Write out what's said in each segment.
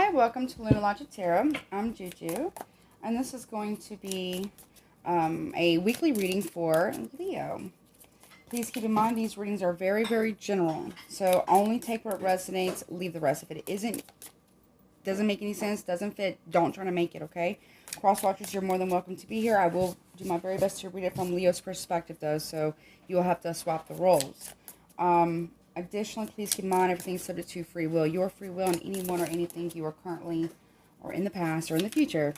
Hi, welcome to Lunar Logic Tarot. I'm Juju, and this is going to be a weekly reading for Leo. Please keep in mind these readings are very, very general, so only take what resonates, leave the rest. If it doesn't make any sense, doesn't fit, don't try to make it, okay? Crosswatchers, you're more than welcome to be here. I will do my very best to read it from Leo's perspective, though, so you'll have to swap the roles. Additionally, please keep in mind everything is subject to free will. Your free will and anyone or anything you are currently or in the past or in the future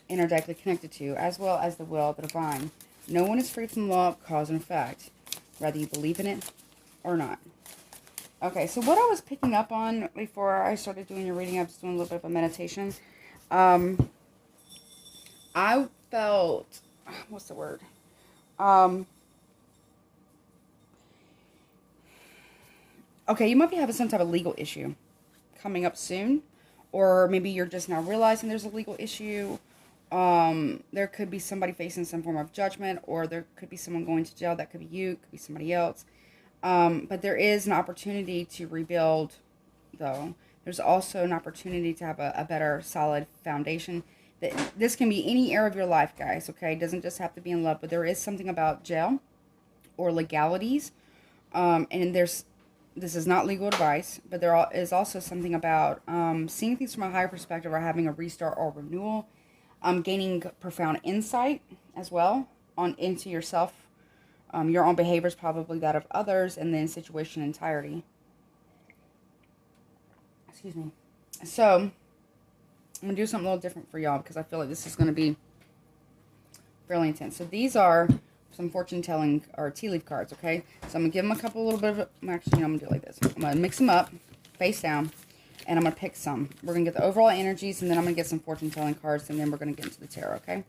energetically connected to, as well as the will of the divine. No one is free from the law of cause and effect, whether you believe in it or not. Okay, so what I was picking up on before I started doing your reading, I was doing a little bit of a meditation. I felt, what's the word? Okay, you might be having some type of legal issue coming up soon. Or maybe you're just now realizing there's a legal issue. There could be somebody facing some form of judgment. Or there could be someone going to jail. That could be you. Could be somebody else. But there is an opportunity to rebuild, though. There's also an opportunity to have a better, solid foundation. This can be any area of your life, guys, okay? It doesn't just have to be in love. But there is something about jail or legalities. And this is not legal advice, but there is also something about seeing things from a higher perspective or having a restart or renewal, gaining profound insight as well into yourself, your own behaviors, probably that of others, and then situation entirety. Excuse me. So, I'm going to do something a little different for y'all because I feel like this is going to be fairly intense. So, these are some fortune telling or tea leaf cards, okay? So I'm gonna give them a couple, little bit of, actually, I'm gonna do it like this. I'm gonna mix them up, face down, and I'm gonna pick some. We're gonna get the overall energies, and then I'm gonna get some fortune telling cards, and then we're gonna get into the tarot, okay?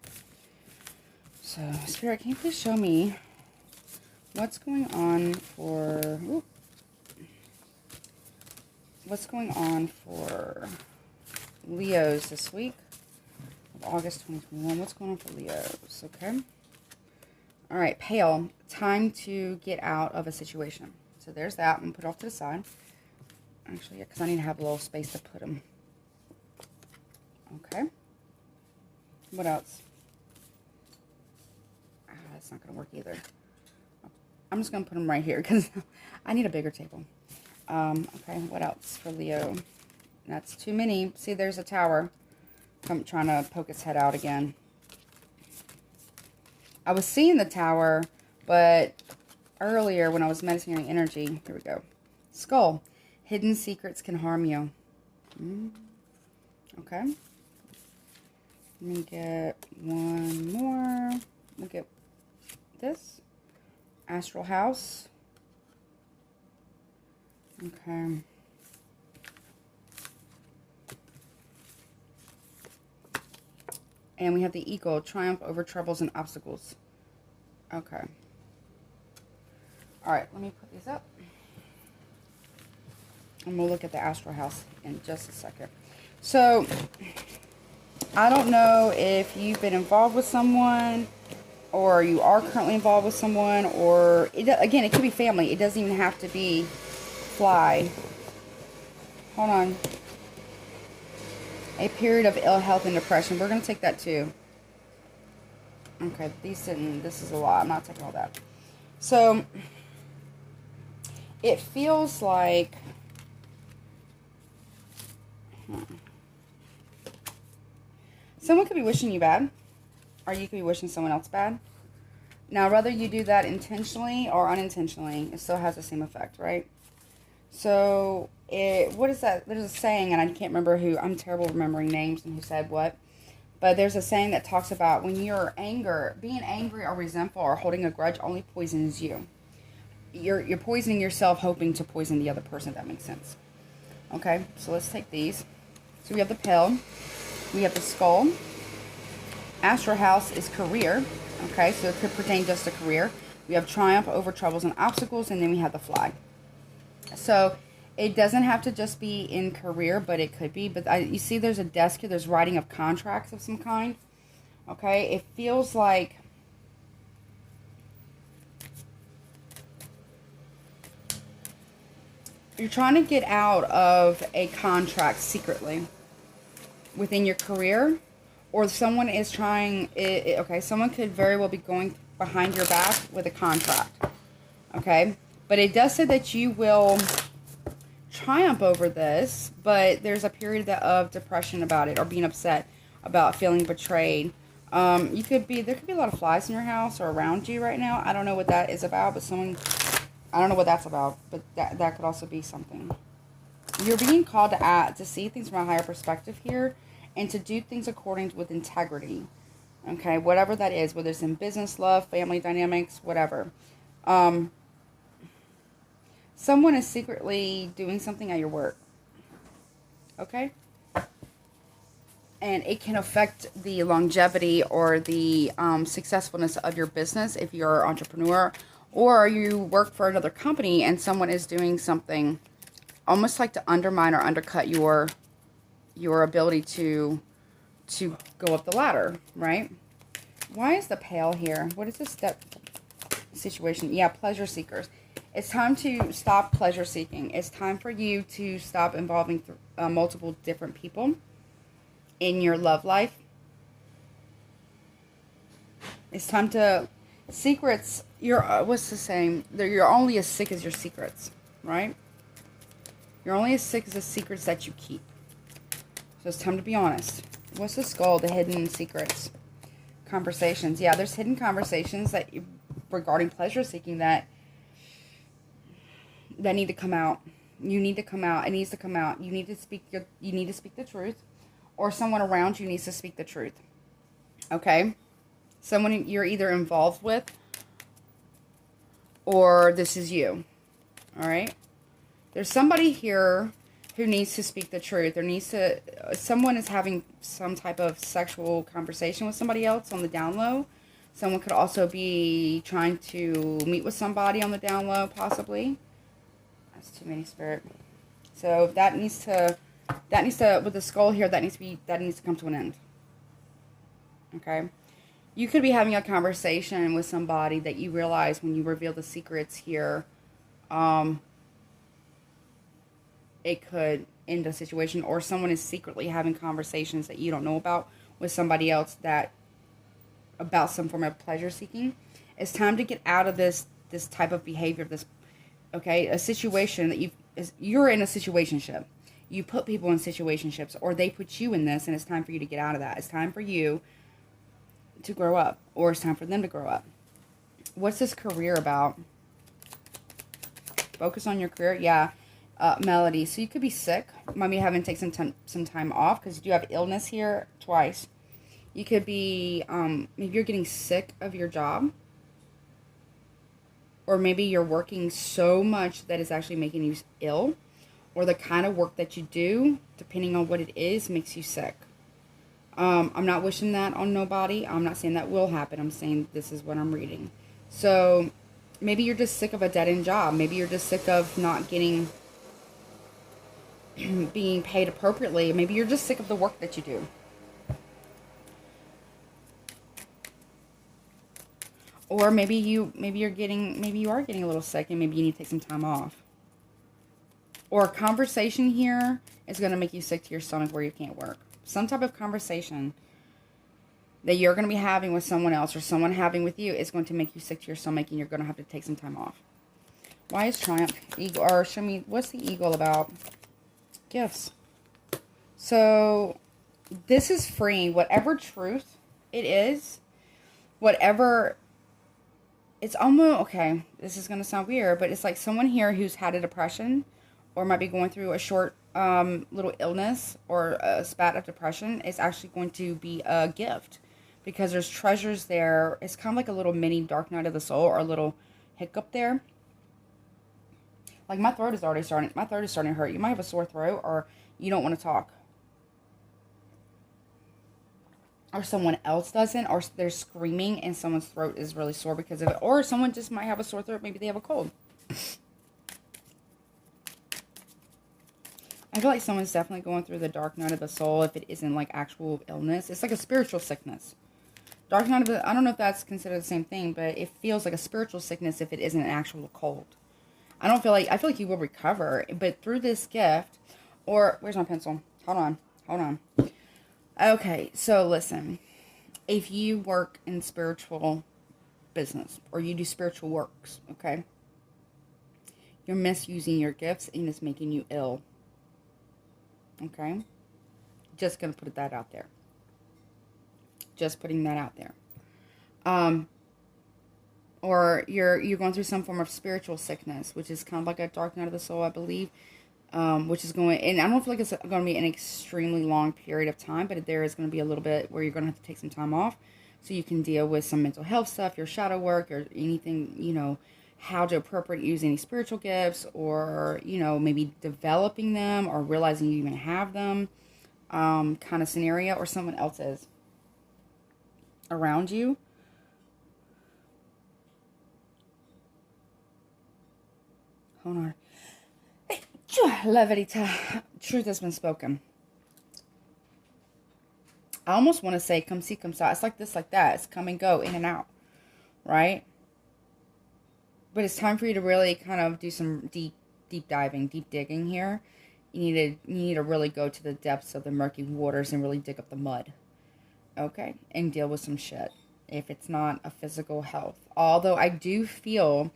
So, Spirit, can you please show me what's going on for, what's going on for Leos this week of August 2021? What's going on for Leos, okay? All right, pale, time to get out of a situation. So there's that. I'm going to put it off to the side. Actually, yeah, because I need to have a little space to put them. Okay. What else? That's not going to work either. I'm just going to put them right here because I need a bigger table. Okay, what else for Leo? That's too many. See, there's a tower. I'm trying to poke its head out again. I was seeing the tower, but earlier when I was meditating energy, here we go. Skull. Hidden secrets can harm you. Okay. Let me get one more. We'll get this. Astral house. Okay. And we have the eagle, triumph over troubles and obstacles. Okay. All right, let me put these up. And we'll look at the astral house in just a second. So, I don't know if you've been involved with someone, or you are currently involved with someone, or, again, it could be family. It doesn't even have to be fly. Hold on. A period of ill health and depression. We're going to take that too. Okay, this is a lot. I'm not taking all that. So, it feels like, someone could be wishing you bad, or you could be wishing someone else bad. Now, whether you do that intentionally or unintentionally, it still has the same effect, right? So, what is that? There's a saying, and I can't remember who. I'm terrible remembering names and who said what. But there's a saying that talks about when you're being angry or resentful or holding a grudge only poisons you. You're poisoning yourself, hoping to poison the other person, if that makes sense. Okay, so let's take these. So we have the pill. We have the skull. Astral house is career. Okay, so it could pertain just to career. We have triumph over troubles and obstacles, and then we have the flag. So, it doesn't have to just be in career, but it could be. But you see there's a desk here. There's writing of contracts of some kind. Okay? It feels like you're trying to get out of a contract secretly. within your career, or someone is trying, okay, someone could very well be going behind your back with a contract, okay? But it does say that you will triumph over this, but there's a period of depression about it, or being upset about feeling betrayed. There could be a lot of flies in your house or around you right now. I don't know what that is about, but I don't know what that's about, but that could also be something. You're being called to see things from a higher perspective here, and to do things according with integrity. Okay, whatever that is, whether it's in business, love, family dynamics, whatever. Someone is secretly doing something at your work. Okay? And it can affect the longevity or the successfulness of your business if you're an entrepreneur, or you work for another company and someone is doing something almost like to undermine or undercut your ability to go up the ladder, right? Why is the Pale here? What is this step situation? Yeah, pleasure seekers. It's time to stop pleasure seeking. It's time for you to stop involving multiple different people in your love life. It's time to secrets. What's the saying? You're only as sick as your secrets, right? You're only as sick as the secrets that you keep. So it's time to be honest. What's the skull? The hidden secrets. Conversations. Yeah, there's hidden conversations that regarding pleasure seeking that need to come out. You need to come out. It needs to come out. You need to speak the truth, or someone around you needs to speak the truth. Okay? Someone you're either involved with, or this is you. All right? There's somebody here who needs to speak the truth. Someone is having some type of sexual conversation with somebody else on the down low. Someone could also be trying to meet with somebody on the down low, possibly. That's too many, Spirit. So that needs to, with the skull here, that needs to come to an end. Okay? You could be having a conversation with somebody that you realize when you reveal the secrets here, it could end a situation, or someone is secretly having conversations that you don't know about with somebody else about some form of pleasure seeking. It's time to get out of this type of behavior, a situation that you're in a situationship. You put people in situationships, or they put you in this, and it's time for you to get out of that. It's time for you to grow up, or it's time for them to grow up. What's this career about? Focus on your career. Yeah. Melody. So you could be sick. Might be having to take some time off, because you do have illness here twice. You could be, maybe you're getting sick of your job. Or maybe you're working so much that it's actually making you ill. Or the kind of work that you do, depending on what it is, makes you sick. I'm not wishing that on nobody. I'm not saying that will happen. I'm saying this is what I'm reading. So maybe you're just sick of a dead-end job. Maybe you're just sick of not being paid appropriately. Maybe you're just sick of the work that you do. Or maybe you are getting a little sick, and maybe you need to take some time off. Or a conversation here is going to make you sick to your stomach where you can't work. Some type of conversation that you're going to be having with someone else, or someone having with you, is going to make you sick to your stomach, and you're going to have to take some time off. Why is Triumph Eagle? Or show me, what's the Eagle about? Gifts. So this is freeing whatever truth it is, whatever. It's almost, okay, this is going to sound weird, but it's like someone here who's had a depression, or might be going through a short little illness, or a spat of depression, is actually going to be a gift, because there's treasures there. It's kind of like a little mini dark night of the soul, or a little hiccup there. Like my throat is starting to hurt. You might have a sore throat, or you don't want to talk. Or someone else doesn't, or they're screaming and someone's throat is really sore because of it. Or someone just might have a sore throat. Maybe they have a cold. I feel like someone's definitely going through the dark night of the soul if it isn't like actual illness. It's like a spiritual sickness. Dark night of the, I don't know if that's considered the same thing, but it feels like a spiritual sickness if it isn't an actual cold. I feel like you will recover, but through this gift, or, where's my pencil? Hold on. Okay, so listen. If you work in spiritual business or you do spiritual works, okay, you're misusing your gifts and it's making you ill. Okay? Just gonna put that out there. Just putting that out there. Or you're going through some form of spiritual sickness, which is kind of like a dark night of the soul, I believe. Which is going, and I don't feel like it's going to be an extremely long period of time, but there is going to be a little bit where you're going to have to take some time off so you can deal with some mental health stuff, your shadow work, or anything, how to appropriately use any spiritual gifts, or, maybe developing them or realizing you even have them, kind of scenario, or someone else is around you. Hold on. La verita. Truth has been spoken. I almost want to say come see, come saw. It's like this, like that. It's come and go, in and out. Right? But it's time for you to really kind of do some deep diving, deep digging here. You need to really go to the depths of the murky waters and really dig up the mud. Okay? And deal with some shit. If it's not a physical health. Although I do feel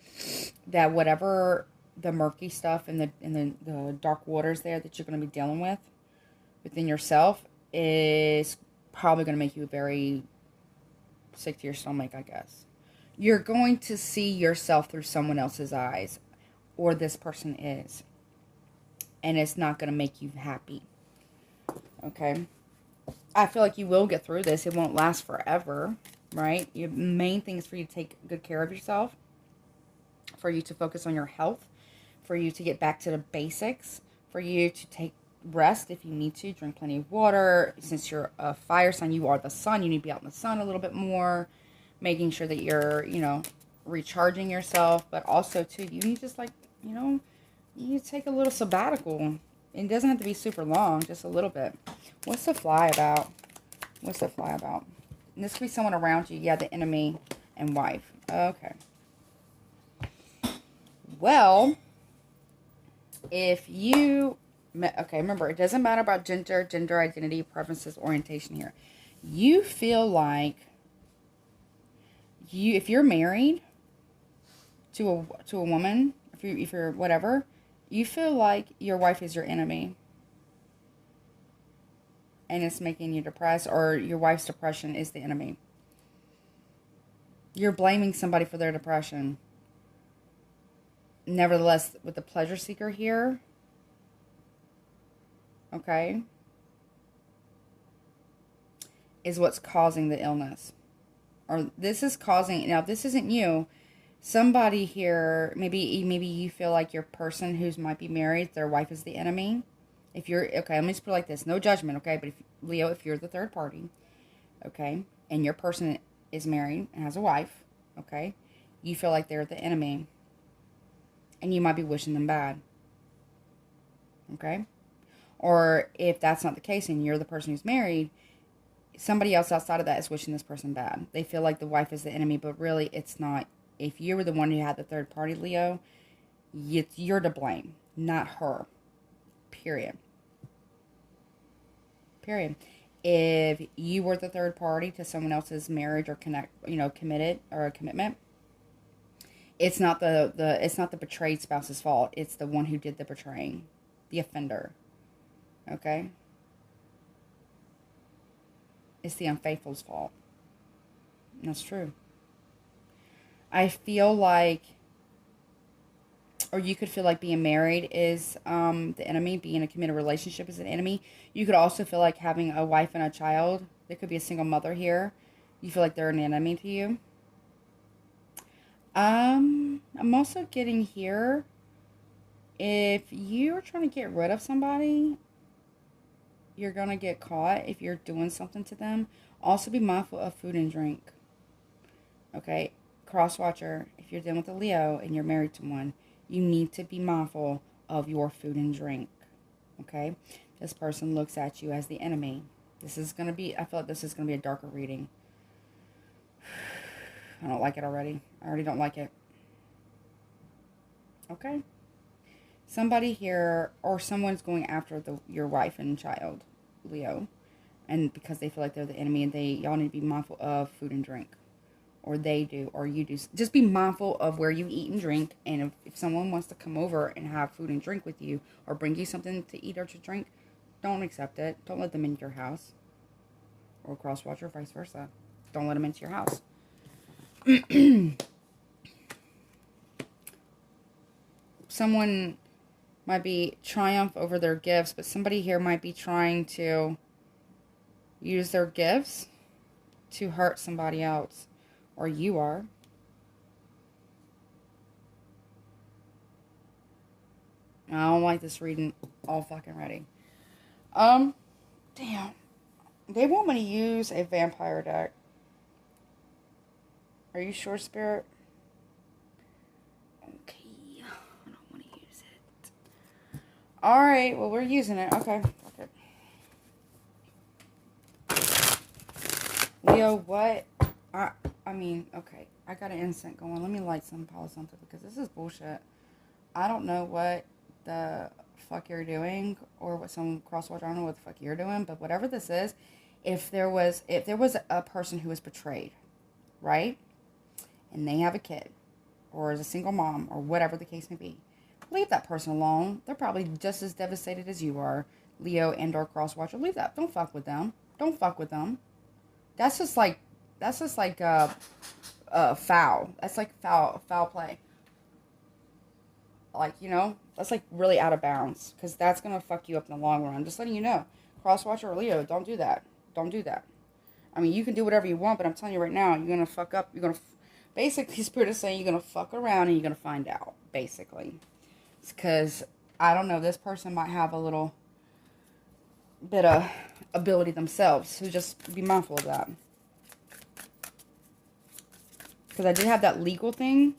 that whatever the murky stuff and the dark waters there that you're going to be dealing with within yourself is probably going to make you very sick to your stomach, I guess. You're going to see yourself through someone else's eyes, or this person is, and it's not going to make you happy. Okay? I feel like you will get through this. It won't last forever, right? Your main thing is for you to take good care of yourself, for you to focus on your health, for you to get back to the basics, for you to take rest if you need to, drink plenty of water. Since you're a fire sign, you are the sun, you need to be out in the sun a little bit more, making sure that you're, recharging yourself, but also, too, you need just, you need to take a little sabbatical. It doesn't have to be super long, just a little bit. What's the fly about? What's the fly about? And this could be someone around you. Yeah, the enemy and wife. Okay. Well, if you, okay, remember, it doesn't matter about gender identity, preferences, orientation here. You feel like if you're married to a woman, if you're whatever, you feel like your wife is your enemy. And it's making you depressed, or your wife's depression is the enemy. You're blaming somebody for their depression. Nevertheless, with the pleasure seeker here, okay, is what's causing the illness. Or this is causing, now this isn't you, somebody here, maybe you feel like your person who might be married, their wife is the enemy. If you're, okay, let me just put it like this, no judgment, okay, but Leo, if you're the third party, okay, and your person is married and has a wife, okay, you feel like they're the enemy. And you might be wishing them bad. Okay? Or if that's not the case and you're the person who's married, somebody else outside of that is wishing this person bad. They feel like the wife is the enemy, but really it's not. If you were the one who had the third party, Leo, you're to blame, not her. Period. Period. If you were the third party to someone else's marriage or committed or a commitment, it's not the betrayed spouse's fault. It's the one who did the betraying, the offender. Okay? It's the unfaithful's fault. And that's true. I feel like, or you could feel like being married is the enemy. Being in a committed relationship is an enemy. You could also feel like having a wife and a child. There could be a single mother here. You feel like they're an enemy to you. I'm also getting here, if you're trying to get rid of somebody, you're going to get caught if you're doing something to them. Also be mindful of food and drink. Okay? Cross-watcher, if you're dealing with a Leo and you're married to one, you need to be mindful of your food and drink. Okay? This person looks at you as the enemy. This is going to be, I feel like this is going to be a darker reading. I don't like it already. I already don't like it. Okay? Somebody here, or someone's going after your wife and child, Leo. And because they feel like they're the enemy, and y'all need to be mindful of food and drink. Or they do, or you do. Just be mindful of where you eat and drink. And if someone wants to come over and have food and drink with you, or bring you something to eat or to drink, don't accept it. Don't let them into your house. Or crosswatch, or vice versa. Don't let them into your house. Someone might be triumph over their gifts, but somebody here might be trying to use their gifts to hurt somebody else. Or you are. I don't like this reading all fucking ready. Damn. They want me to use a vampire deck. Are you sure, Spirit? Okay. I don't want to use it. Alright, well, we're using it. Okay. Leo, what? I mean, okay. I got an incense going. Let me light some Palo Santo because this is bullshit. I don't know what the fuck you're doing, or what some crosswatch. I don't know what the fuck you're doing, but whatever this is, if there was a person who was betrayed, right, and they have a kid, or is a single mom, or whatever the case may be, leave that person alone. They're probably just as devastated as you are, Leo and or crosswatcher. Leave that. Don't fuck with them. Don't fuck with them. That's just like foul. That's like foul play. Like, you know, that's like really out of bounds, because that's going to fuck you up in the long run. I'm just letting you know. Crosswatcher or Leo, don't do that. Don't do that. I mean, you can do whatever you want, but I'm telling you right now, you're going to fuck up. You're going to, basically, Spirit is saying you're going to fuck around and you're going to find out, basically. It's because, I don't know, this person might have a little bit of ability themselves, so just be mindful of that. Because I did have that legal thing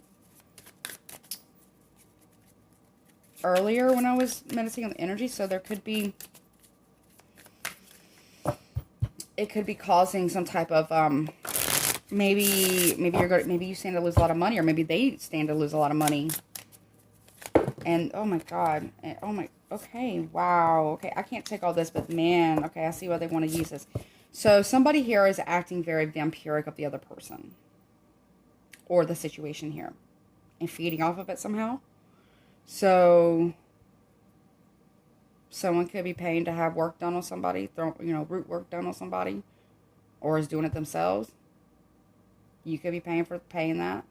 earlier when I was meditating on the energy, so there could be, it could be causing some type of maybe you stand to lose a lot of money, or maybe they stand to lose a lot of money. And oh my god, okay, wow, okay, I can't take all this, but man, okay, I see why they want to use this. So somebody here is acting very vampiric of the other person, or the situation here, and feeding off of it somehow. So someone could be paying to have work done on somebody, root work done on somebody, or is doing it themselves. You could be paying that.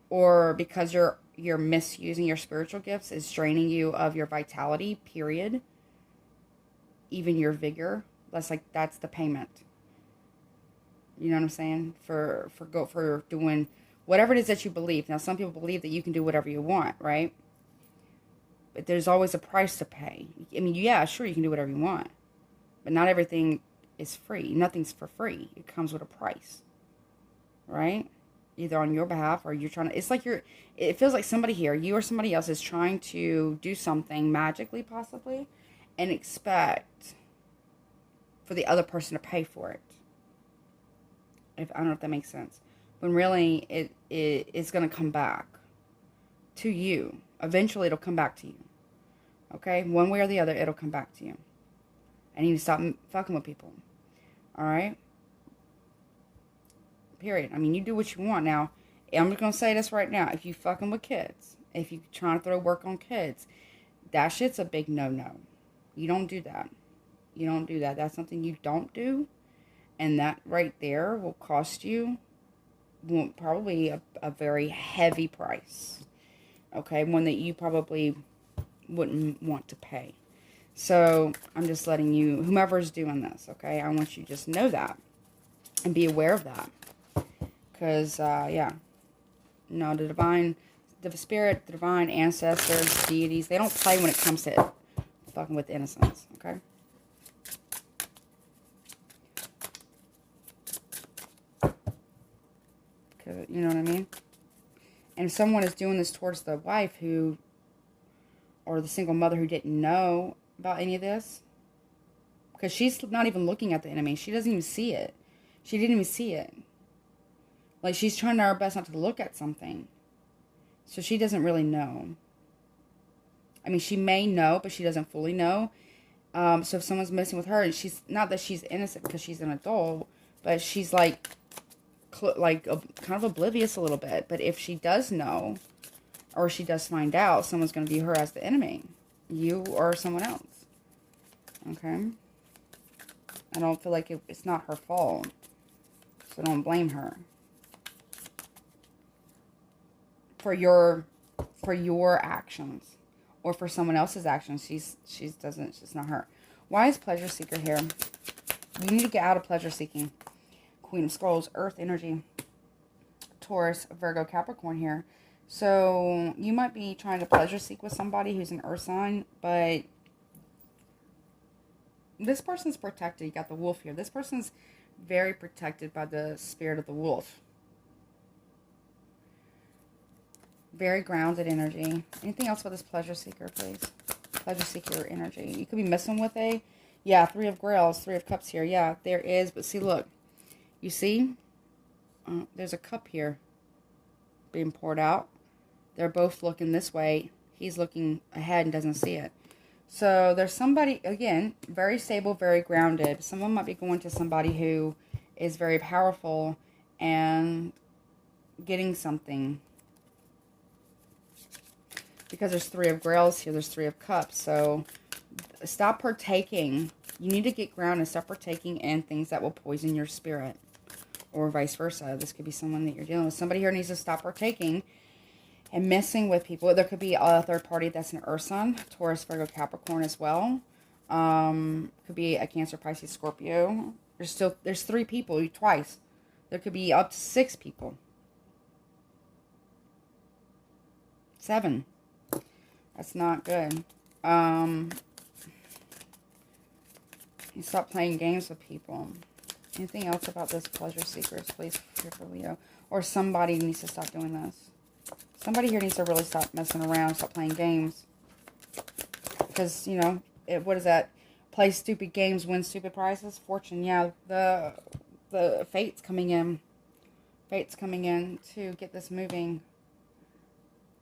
Or because you're misusing your spiritual gifts, is draining you of your vitality, period. Even your vigor. That's the payment. You know what I'm saying? For doing whatever it is that you believe. Now, some people believe that you can do whatever you want, right? But there's always a price to pay. I mean, yeah, sure, you can do whatever you want. But not everything is free. Nothing's for free. It comes with a price. Right? Either on your behalf, or you're trying to... It's like it feels like somebody here, you or somebody else, is trying to do something magically, possibly, and expect for the other person to pay for it. I don't know if that makes sense. When really, it's going to come back to you. Eventually, it'll come back to you. Okay? One way or the other, it'll come back to you. And you need to stop fucking with people. Alright? Period. I mean, you do what you want. Now, I'm just going to say this right now. If you fucking with kids, if you trying to throw work on kids, that shit's a big no-no. You don't do that. You don't do that. That's something you don't do. And that right there will cost you probably a very heavy price. Okay? One that you probably wouldn't want to pay. So, I'm just letting you, whomever's doing this, okay? I want you to just know that. And be aware of that. Because, yeah. No, the spirit, the divine ancestors, deities, they don't play when it comes to fucking with innocence, okay? You know what I mean? And if someone is doing this towards the wife or the single mother who didn't know about any of this, because she's not even looking at the enemy. She doesn't even see it. She didn't even see it. Like, she's trying her best not to look at something. So she doesn't really know. I mean, she may know, but she doesn't fully know. So if someone's messing with her, and she's not that she's innocent because she's an adult, but she's like kind of oblivious a little bit. But if she does know, or she does find out, someone's going to view her as the enemy. You or someone else. Okay? I don't feel like it's not her fault. So don't blame her. For your actions. Or for someone else's actions. It's not her. Why is pleasure seeker here? You need to get out of pleasure seeking. Queen of Scrolls, Earth energy. Taurus, Virgo, Capricorn here. So you might be trying to pleasure seek with somebody who's an earth sign, but this person's protected. You got the wolf here. This person's very protected by the spirit of the wolf. Very grounded energy. Anything else about this pleasure seeker, please? Pleasure seeker energy. You could be messing with Three of Grails, Three of Cups here. Yeah, there is. But see, look. You see? There's a cup here being poured out. They're both looking this way. He's looking ahead and doesn't see it. So there's somebody, again, very stable, very grounded. Someone might be going to somebody who is very powerful and getting something. Because there's Three of Grails here, there's Three of Cups. So stop partaking. You need to get grounded and stop partaking in things that will poison your spirit. Or vice versa. This could be someone that you're dealing with. Somebody here needs to stop partaking and messing with people. There could be a third party that's an Earth sign, Taurus, Virgo, Capricorn as well. Could be a Cancer, Pisces, Scorpio. There's 3 people twice. There could be up to 6 people. 7. That's not good. You stop playing games with people. Anything else about this pleasure seekers, please, here for Leo? Or somebody needs to stop doing this. Somebody here needs to really stop messing around, stop playing games. Because, you know, what is that? Play stupid games, win stupid prizes. Fortune, yeah. The fate's coming in. Fate's coming in to get this moving.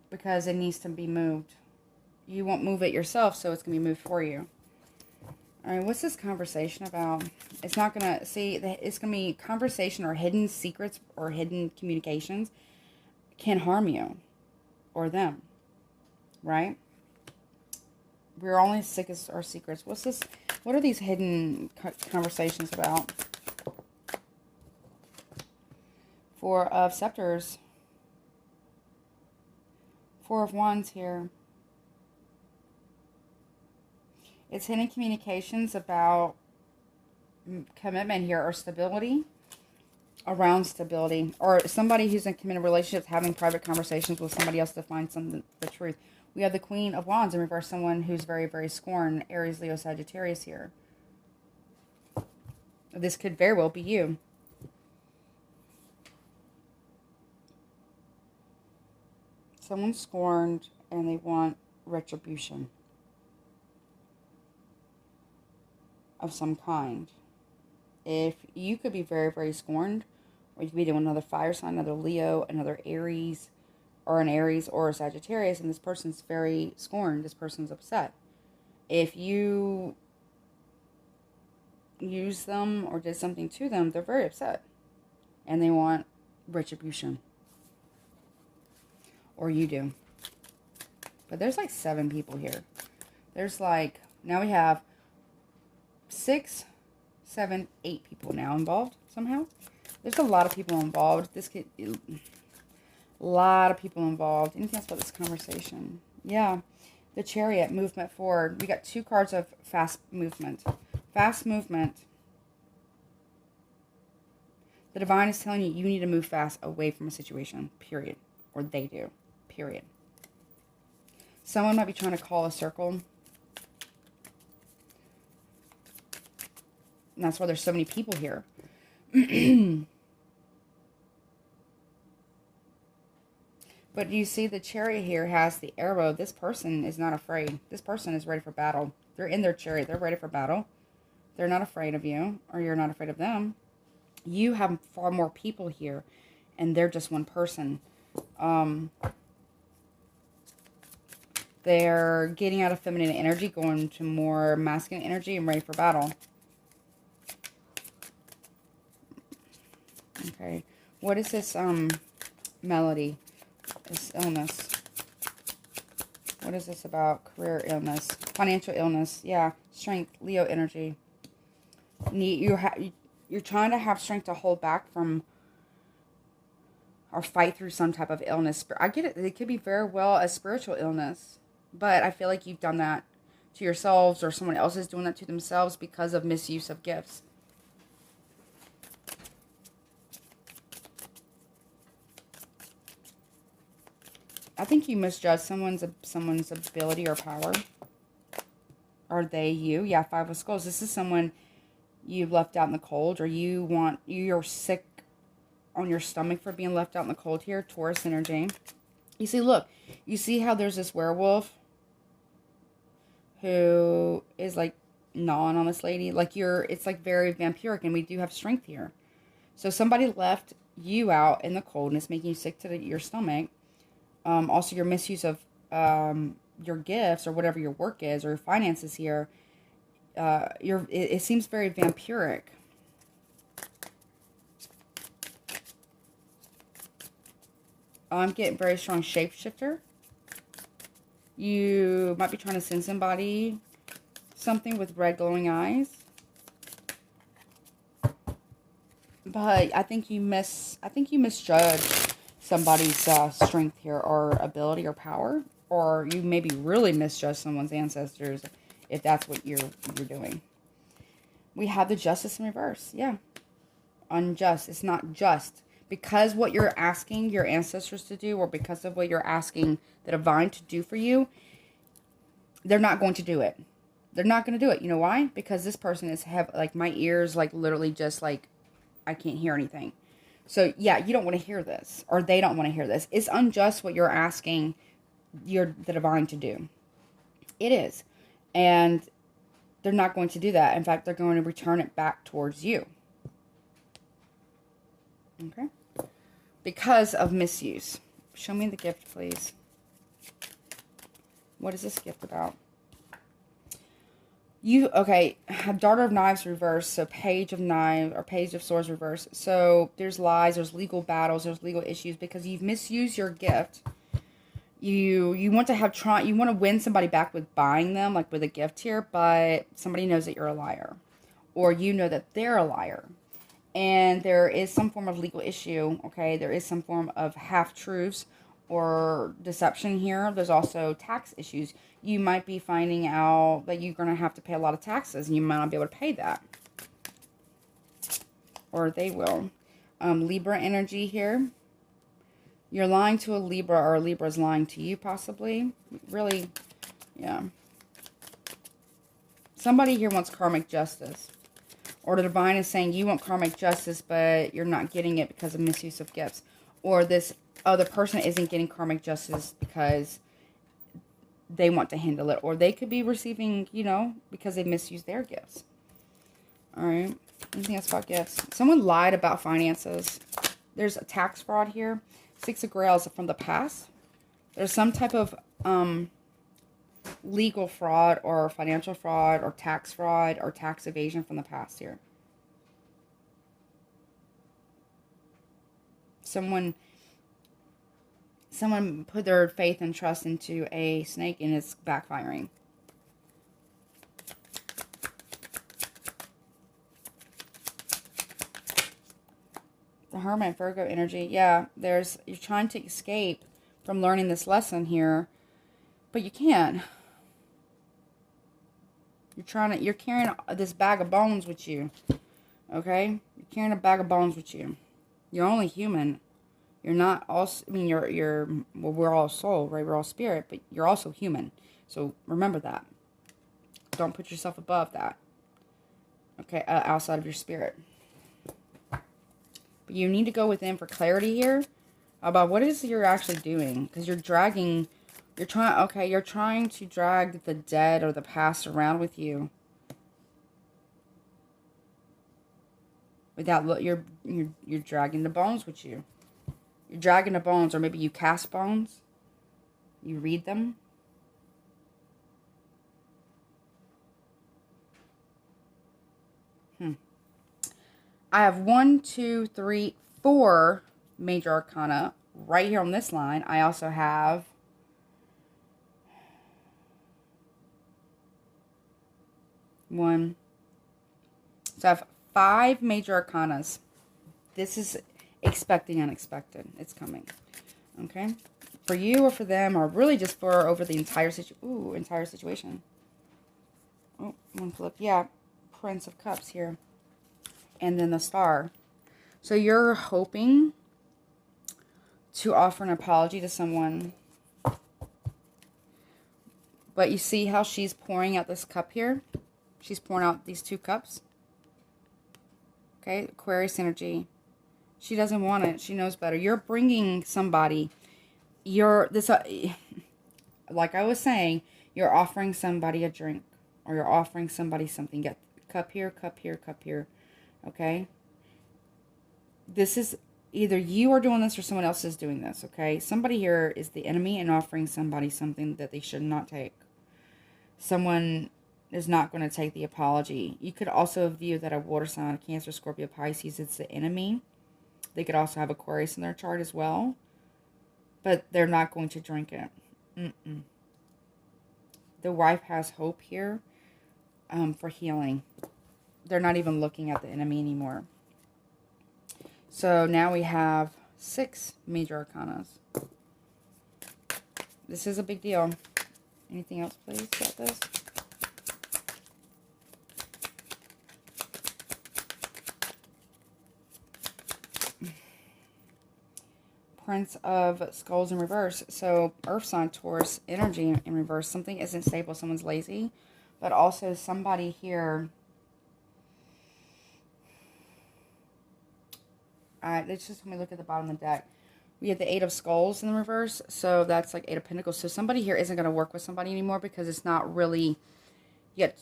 Because it needs to be moved. You won't move it yourself, so it's going to be moved for you. Alright, what's this conversation about? It's not going to, see, it's going to be conversation or hidden secrets or hidden communications can harm you or them, right? We're only as sick as our secrets. What's this? What are these hidden conversations about? Four of Scepters. Four of Wands here. It's hidden communications about commitment here or stability, around stability, or somebody who's in committed relationships having private conversations with somebody else to find the truth. We have the Queen of Wands in reverse, someone who's very, very scorned, Aries, Leo, Sagittarius here. This could very well be you. Someone's scorned and they want retribution of some kind. If you could be very, very scorned, or you could be doing another fire sign, another Leo, another Aries, or an Aries or a Sagittarius, and this person's very scorned. This person's upset. If you use them or did something to them, they're very upset. And they want retribution. Or you do. But there's like 7 people here. There's like, now we have 6, 7, 8 people now involved somehow. There's a lot of people involved. This could, a lot of people involved. Anything else about this conversation? Yeah. The Chariot, movement forward. We got 2 cards of fast movement. Fast movement. The divine is telling you, you need to move fast away from a situation, period. Or they do, period. Someone might be trying to call a circle. And that's why there's so many people here. But you see the Chariot here has the arrow. This person is not afraid. This person is ready for battle. They're in their chariot. They're ready for battle. They're not afraid of you, or you're not afraid of them. You have far more people here, and they're just one person. They're getting out of feminine energy, going to more masculine energy and ready for battle. Okay. What is this melody? This illness. What is this about? Career illness. Financial illness. Yeah. Strength. Leo energy. You're trying to have strength to hold back from or fight through some type of illness. I get it. It could be very well a spiritual illness. But I feel like you've done that to yourselves or someone else is doing that to themselves because of misuse of gifts. I think you misjudge someone's ability or power. Are they you? Yeah, Five of Skulls. This is someone you've left out in the cold, or you're sick on your stomach for being left out in the cold here. Taurus energy. You see, look, you see how there's this werewolf who is like gnawing on this lady. Like it's like very vampiric, and we do have strength here. So somebody left you out in the cold, and it's making you sick to your stomach. Also, your misuse of your gifts or whatever your work is or your finances here. It seems very vampiric. I'm getting very strong shapeshifter. You might be trying to send somebody something with red glowing eyes. But I think you misjudge somebody's strength here or ability or power. Or you maybe really misjudge someone's ancestors if that's what you're doing. We have the Justice in reverse. Yeah. Unjust. It's not just. Because what you're asking your ancestors to do, or because of what you're asking the divine to do for you, they're not going to do it. They're not going to do it. You know why? Because this person is like my ears, like literally just like I can't hear anything. So yeah, you don't want to hear this, or they don't want to hear this. It's unjust what you're asking the divine to do. It is, and they're not going to do that. In fact, they're going to return it back towards you. Okay. Because of misuse. Show me the gift, please. What is this gift about? Okay, have Daughter of Knives reverse, so Page of Knives, or Page of Swords reverse. So there's lies, there's legal battles, there's legal issues, because you've misused your gift. You want to win somebody back with buying them, like with a gift here, but somebody knows that you're a liar. Or you know that they're a liar. And there is some form of legal issue, okay? There is some form of half-truths or deception here. There's also tax issues. You might be finding out that you're going to have to pay a lot of taxes, and you might not be able to pay that. Or they will. Libra energy here. You're lying to a Libra, or a Libra is lying to you, possibly. Really, yeah. Somebody here wants karmic justice. Or the divine is saying you want karmic justice, but you're not getting it because of misuse of gifts. Or this other person isn't getting karmic justice because they want to handle it. Or they could be receiving, because they misused their gifts. Alright. Anything else about gifts? Someone lied about finances. There's a tax fraud here. Six of Grails from the past. There's some type of legal fraud or financial fraud or tax evasion from the past here. Someone put their faith and trust into a snake and it's backfiring. The Hermit, Virgo energy. Yeah, you're trying to escape from learning this lesson here, but you can't. You're carrying this bag of bones with you. Okay? You're carrying a bag of bones with you. You're only human. You're not also, we're all soul, right? We're all spirit, but you're also human. So remember that. Don't put yourself above that. Okay? Outside of your spirit. But you need to go within for clarity here about what it is you're actually doing. Because you're trying to drag the dead or the past around with you. Without, you're dragging the bones with you. You're dragging the bones, or maybe you cast bones. You read them. I have 1, 2, 3, 4 major arcana right here on this line. I also have one. So I have 5 major arcanas. This is expecting unexpected. It's coming. Okay? For you or for them, or really just for over the entire situation. Oh, one flip. Yeah. Prince of Cups here. And then the Star. So you're hoping to offer an apology to someone. But you see how she's pouring out this cup here? She's pouring out these 2 cups. Okay, Aquarius energy. She doesn't want it. She knows better. You're bringing somebody. Like I was saying, you're offering somebody a drink. Or you're offering somebody something. Get cup here, cup here, cup here. Okay? This is either you are doing this or someone else is doing this. Okay? Somebody here is the enemy and offering somebody something that they should not take. Someone is not going to take the apology. You could also view that a water sign, Cancer, Scorpio, Pisces, it's the enemy. They could also have Aquarius in their chart as well. But they're not going to drink it. The wife has hope here for healing. They're not even looking at the enemy anymore. So now we have 6 major arcanas. This is a big deal. Anything else, please, about this? Prince of Skulls in reverse. So Earth sign, Taurus energy in reverse. Something isn't stable. Someone's lazy. But also somebody here. Let's just let me look at the bottom of the deck. We have the 8 of Skulls in the reverse. So that's like 8 of Pentacles. So somebody here isn't going to work with somebody anymore because it's not really yet.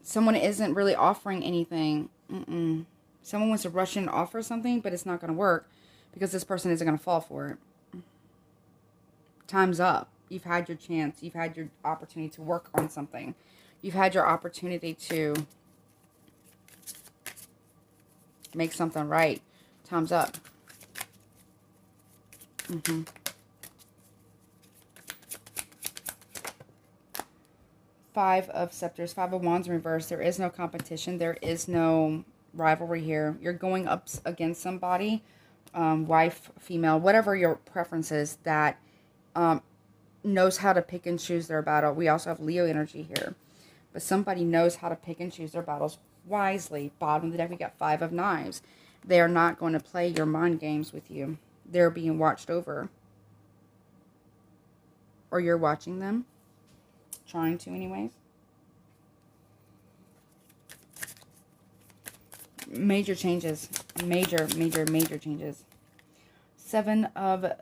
Someone isn't really offering anything. Someone wants to rush in and offer something, but it's not going to work. Because this person isn't going to fall for it. Time's up. You've had your chance. You've had your opportunity to work on something. You've had your opportunity to make something right. Time's up. 5 of Scepters, 5 of Wands in reverse. There is no competition. There is no rivalry here. You're going up against somebody. Wife, female, whatever your preference is, that knows how to pick and choose their battle. We also have Leo energy here. But somebody knows how to pick and choose their battles wisely. Bottom of the deck, we got 5 of Knives. They are not going to play your mind games with you. They're being watched over. Or you're watching them. Trying to anyways. Major changes. Major changes. 7 of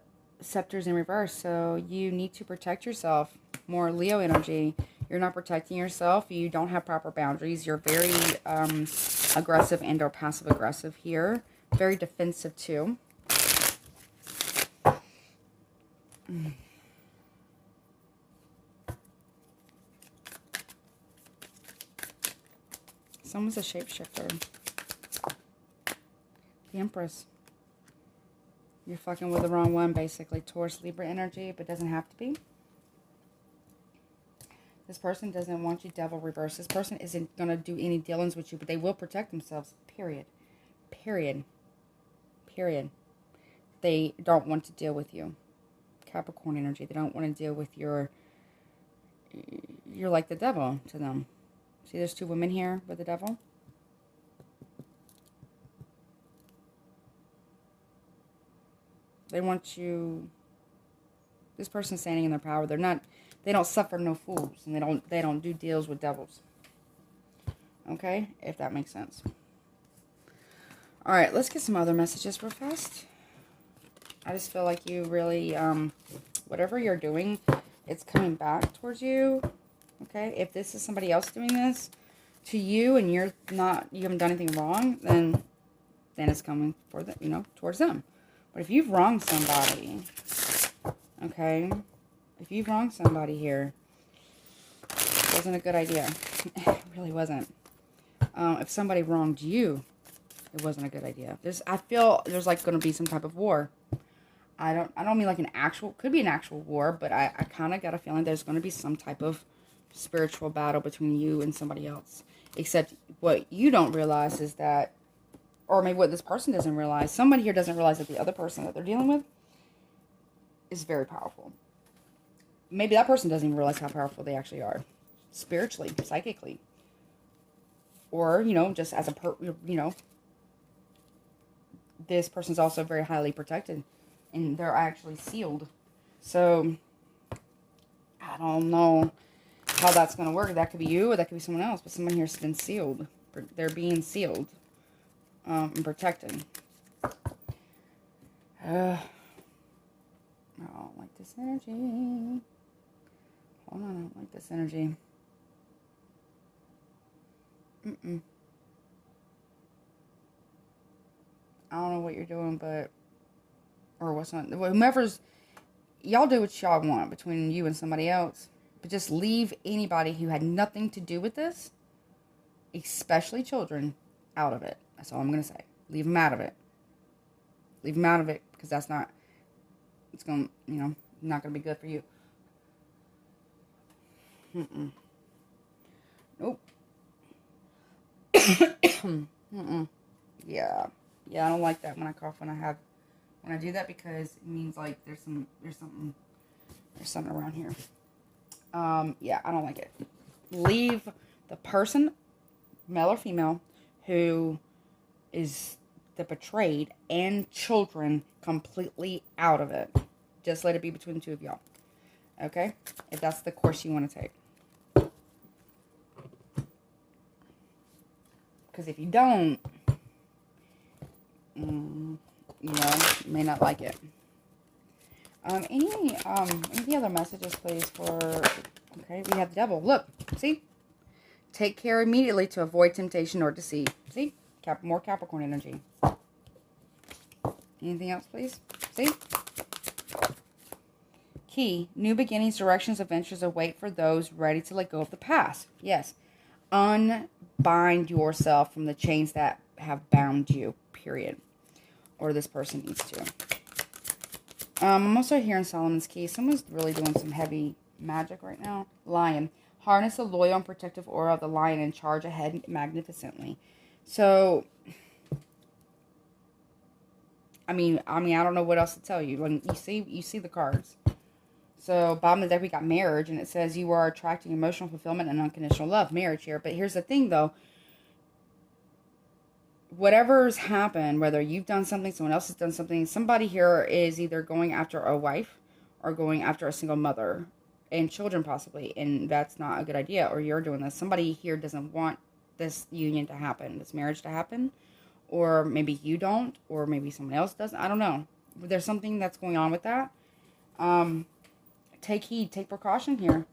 Scepters in reverse. So you need to protect yourself. More Leo energy. You're not protecting yourself. You don't have proper boundaries. You're very aggressive and or passive aggressive here. Very defensive too. Someone's a shapeshifter. The Empress. You're fucking with the wrong one, basically. Taurus, Libra energy, but doesn't have to be. This person doesn't want you, Devil reverse. This person isn't going to do any dealings with you, but they will protect themselves. Period. Period. Period. They don't want to deal with you. Capricorn energy. They don't want to deal with your... You're like the devil to them. See, there's 2 women here with the devil. They want you... This person's standing in their power. They're not... They don't suffer no fools. And they don't do deals with devils. Okay? If that makes sense. Alright, let's get some other messages real fast. I just feel like you really... whatever you're doing, it's coming back towards you. Okay? If this is somebody else doing this to you and you haven't done anything wrong, then it's coming for the, towards them. But if you've wronged somebody, okay, if you've wronged somebody here, it wasn't a good idea. It really wasn't. If somebody wronged you, it wasn't a good idea. I feel there's like going to be some type of war. I don't mean like an actual, could be an actual war, but I kind of got a feeling there's going to be some type of spiritual battle between you and somebody else. Except what you don't realize is that, or maybe what this person doesn't realize, somebody here doesn't realize that the other person that they're dealing with is very powerful. Maybe that person doesn't even realize how powerful they actually are. Spiritually, psychically. Or, you know, just as a, this person's also very highly protected. And they're actually sealed. So, I don't know how that's going to work. That could be you or that could be someone else. But someone here's been sealed. They're being sealed. And protected. I don't like this energy. Hold on, I don't like this energy. I don't know what you're doing, but... Or what's not... Whomever's... Y'all do what y'all want between you and somebody else. But just leave anybody who had nothing to do with this, especially children, out of it. That's all I'm going to say. Leave them out of it. Leave them out of it, because that's not... It's going to, you know, not going to be good for you. Nope. Yeah. Yeah, I don't like that when I cough when I do that, because it means like there's something around here. Yeah, I don't like it. Leave the person, male or female, who is the betrayed and children completely out of it. Just let it be between the two of y'all. Okay? If that's the course you want to take. Because if you don't, you know, you may not like it. Any other messages, please, for... Okay, we have the devil. Look, see? Take care immediately to avoid temptation or deceit. See? More Capricorn energy. Anything else, please? See? Key. New beginnings, directions, adventures await for those ready to let go of the past. Yes. Unbind yourself from the chains that have bound you. Period. Or this person needs to. I'm also hearing Solomon's Key. Someone's really doing some heavy magic right now. Lion. Harness the loyal and protective aura of the lion and charge ahead magnificently. So, I mean, I don't know what else to tell you. When you see the cards. So, bottom of the deck, we got marriage, and it says you are attracting emotional fulfillment and unconditional love. Marriage here. But here's the thing, though. Whatever's happened, whether you've done something, someone else has done something, somebody here is either going after a wife or going after a single mother and children possibly, and that's not a good idea, or you're doing this. Somebody here doesn't want this union to happen, this marriage to happen, or maybe you don't, or maybe someone else doesn't. I don't know. There's something that's going on with that. Take heed, take precaution here.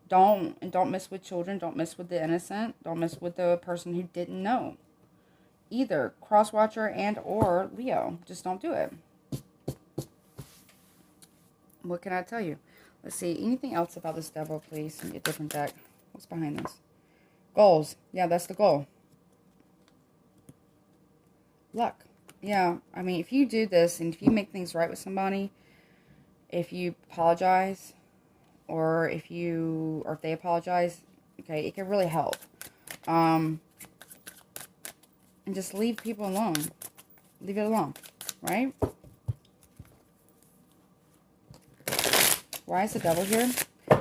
Don't mess with children, don't mess with the innocent, don't mess with the person who didn't know. Either cross-watcher and or Leo. Just don't do it. What can I tell you? Let's see. Anything else about this devil, please? A different deck. What's behind this? Goals. Yeah, that's the goal. Luck. Yeah, I mean, if you do this and if you make things right with somebody, if you apologize, or if they apologize, okay, it can really help. And just leave people alone. Leave it alone. Right? Why is the devil here?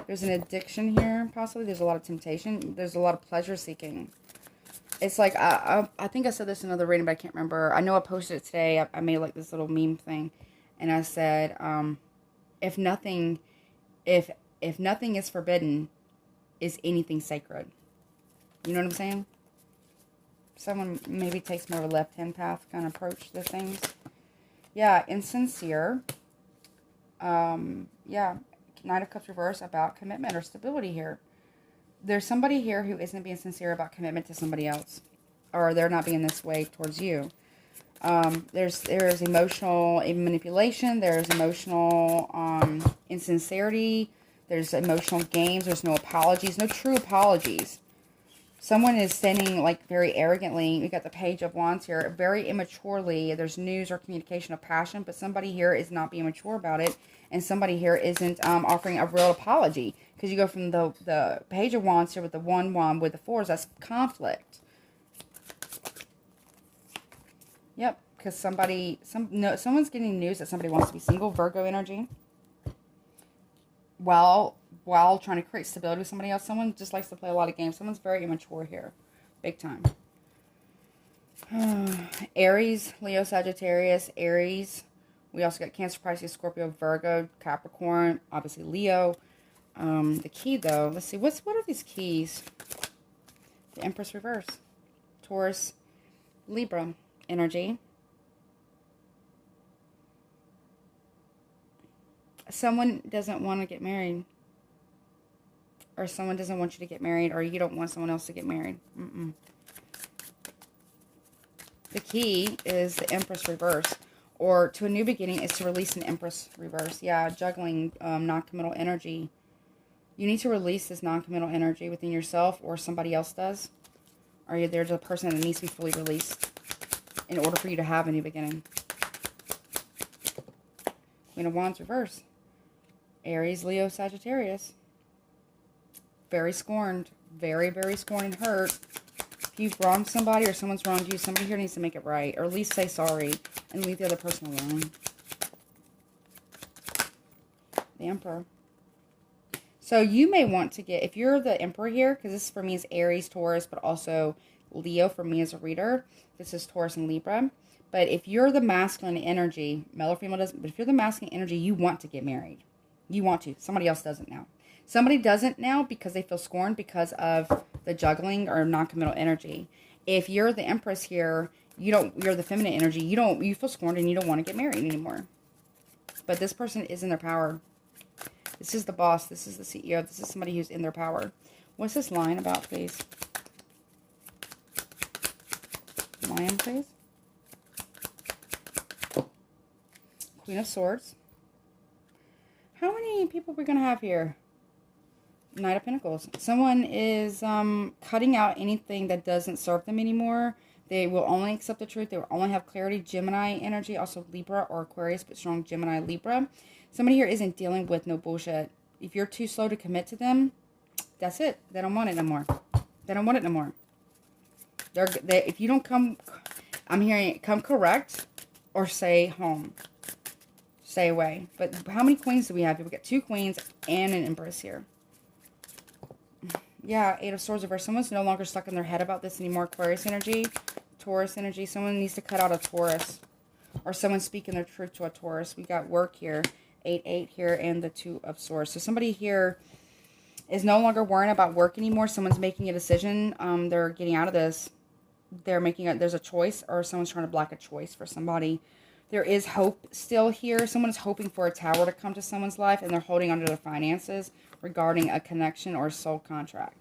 There's an addiction here, possibly. There's a lot of temptation. There's a lot of pleasure seeking. It's like, I think I said this in another reading, but I can't remember. I know I posted it today. I made like this little meme thing. And I said, if nothing is forbidden, is anything sacred? You know what I'm saying? Someone maybe takes more of a left-hand path kind of approach to things. Yeah, insincere. Yeah, Knight of Cups reverse about commitment or stability here. There's somebody here who isn't being sincere about commitment to somebody else. Or they're not being this way towards you. There's emotional manipulation. There's emotional insincerity. There's emotional games. There's no apologies. No true apologies. Someone is standing like very arrogantly. We got the Page of Wands here. Very immaturely. There's news or communication of passion, but somebody here is not being mature about it. And somebody here isn't offering a real apology. Because you go from the Page of Wands here with the 1 wand with the 4s. That's conflict. Yep. Because someone's getting news that somebody wants to be single. Virgo energy. While trying to create stability with somebody else. Someone just likes to play a lot of games. Someone's very immature here. Big time. Aries, Leo, Sagittarius, Aries. We also got Cancer, Pisces, Scorpio, Virgo, Capricorn, obviously Leo. The key, though, let's see. What are these keys? The Empress reverse. Taurus, Libra energy. Someone doesn't want to get married. Or someone doesn't want you to get married. Or you don't want someone else to get married. The key is the Empress reverse. Or to a new beginning is to release an Empress reverse. Yeah, juggling non-committal energy. You need to release this non-committal energy within yourself or somebody else does. Or there's a person that needs to be fully released in order for you to have a new beginning. Queen of Wands reverse. Aries, Leo, Sagittarius. Very scorned. Very, very scorned and hurt. If you've wronged somebody or someone's wronged you, somebody here needs to make it right. Or at least say sorry and leave the other person alone. The Emperor. So you may want to get, if you're the Emperor here, because this for me is Aries, Taurus, but also Leo for me as a reader. This is Taurus and Libra. But if you're the masculine energy, male or female doesn't, but if you're the masculine energy, you want to get married. You want to. Somebody else doesn't now. Somebody doesn't now because they feel scorned because of the juggling or non-committal energy. If you're the Empress here, you're the feminine energy. You feel scorned and you don't want to get married anymore. But this person is in their power. This is the boss. This is the CEO. This is somebody who's in their power. What's this line about, please? Lion, please. Queen of Swords. How many people are we going to have here? Knight of Pentacles. Someone is cutting out anything that doesn't serve them anymore. They will only accept the truth. They will only have clarity. Gemini energy, also Libra or Aquarius, but strong Gemini, Libra. Somebody here isn't dealing with no bullshit. If you're too slow to commit to them, that's it. They don't want it no more. They don't want it no more. If you don't come, I'm hearing come correct or stay home. Stay away. But how many queens do we have? We've got 2 queens and an Empress here. Yeah, 8 of Swords reverse. Someone's no longer stuck in their head about this anymore. Aquarius energy, Taurus energy. Someone needs to cut out a Taurus. Or someone speaking their truth to a Taurus. We got work here. 8 here and the 2 of Swords. So somebody here is no longer worrying about work anymore. Someone's making a decision. They're getting out of this. There's a choice, or someone's trying to block a choice for somebody. There is hope still here. Someone is hoping for a tower to come to someone's life, and they're holding onto their finances regarding a connection or a soul contract.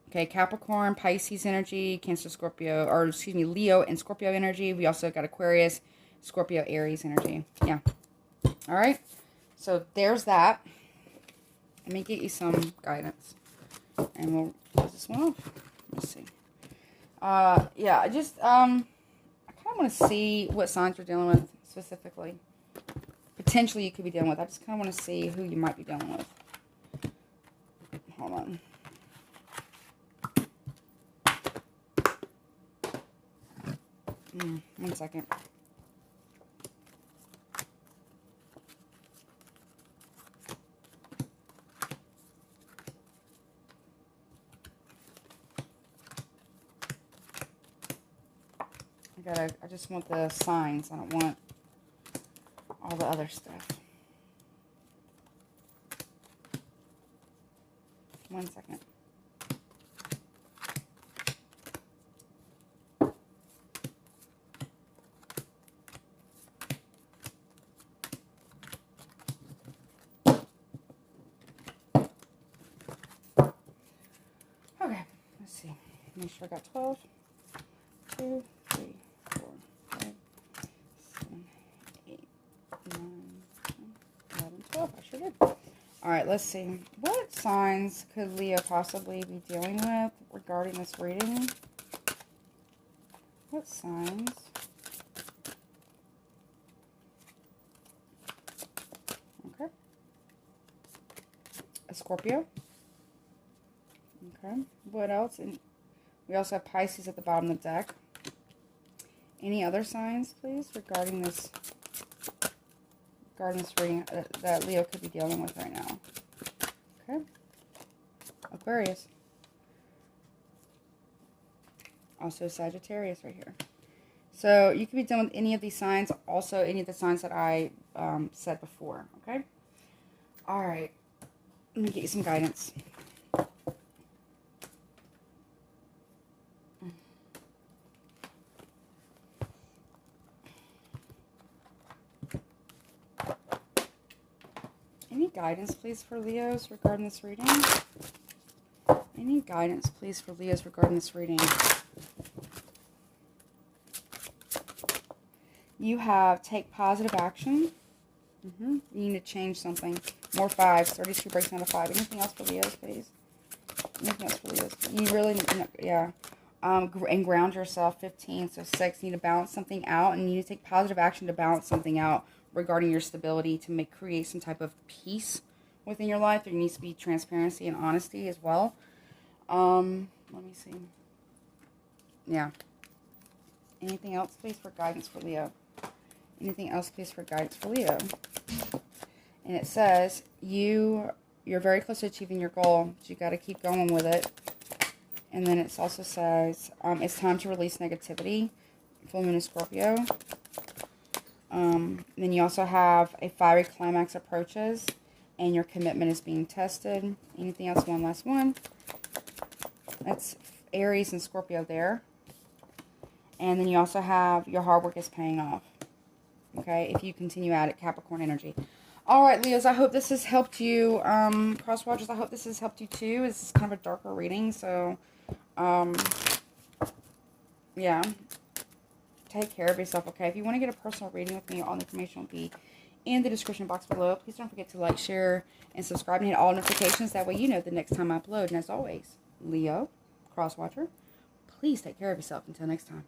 Okay, Capricorn, Pisces energy, Cancer, Scorpio, or excuse me, Leo and Scorpio energy. We also got Aquarius, Scorpio, Aries energy. Yeah. All right. So there's that. Let me get you some guidance. And we'll close this one off. Let's see. Yeah, I just, I kind of want to see what signs you're dealing with specifically. Potentially you could be dealing with. I just kind of want to see who you might be dealing with. Hold on. One second. I just want the signs. I don't want all the other stuff. One second. Okay, let's see. Make sure I got 12. 2, 3, 4, 5, 7, 8, 9, 10, 11, 12. I sure did. All right, let's see. What signs could Leo possibly be dealing with regarding this reading? What signs? Okay. A Scorpio. Okay. What else? And we also have Pisces at the bottom of the deck. Any other signs, please, regarding this reading that Leo could be dealing with right now? Okay. Aquarius. Also Sagittarius right here. So you could be dealing with any of these signs. Also any of the signs that I said before. Okay. All right. Let me get you some guidance. Any guidance, please, for Leos regarding this reading? Any guidance, please, for Leos regarding this reading? You have take positive action. You need to change something. More 5s. 32 breaks down to 5. Anything else for Leos, please? Anything else for Leos? You really need to, yeah. And ground yourself. 15. So 6. You need to balance something out. And you need to take positive action to balance something out regarding your stability to create some type of peace within your life. There needs to be transparency and honesty as well. Let me see. Yeah. Anything else, please, for guidance for Leo? Anything else, please, for guidance for Leo? And it says, you're very close to achieving your goal, but you got to keep going with it. And then it also says, it's time to release negativity. Full moon in Scorpio. Then you also have a fiery climax approaches, and your commitment is being tested. Anything else? One last one. That's Aries and Scorpio there. And then you also have your hard work is paying off. Okay, if you continue at it, Capricorn energy. All right, Leos, I hope this has helped you. Cross watchers, I hope this has helped you too. It's kind of a darker reading, so yeah. Take care of yourself, okay? If you want to get a personal reading with me, all the information will be in the description box below. Please don't forget to like, share, and subscribe and hit all notifications. That way you know the next time I upload. And as always, Leo, cross watcher, please take care of yourself. Until next time.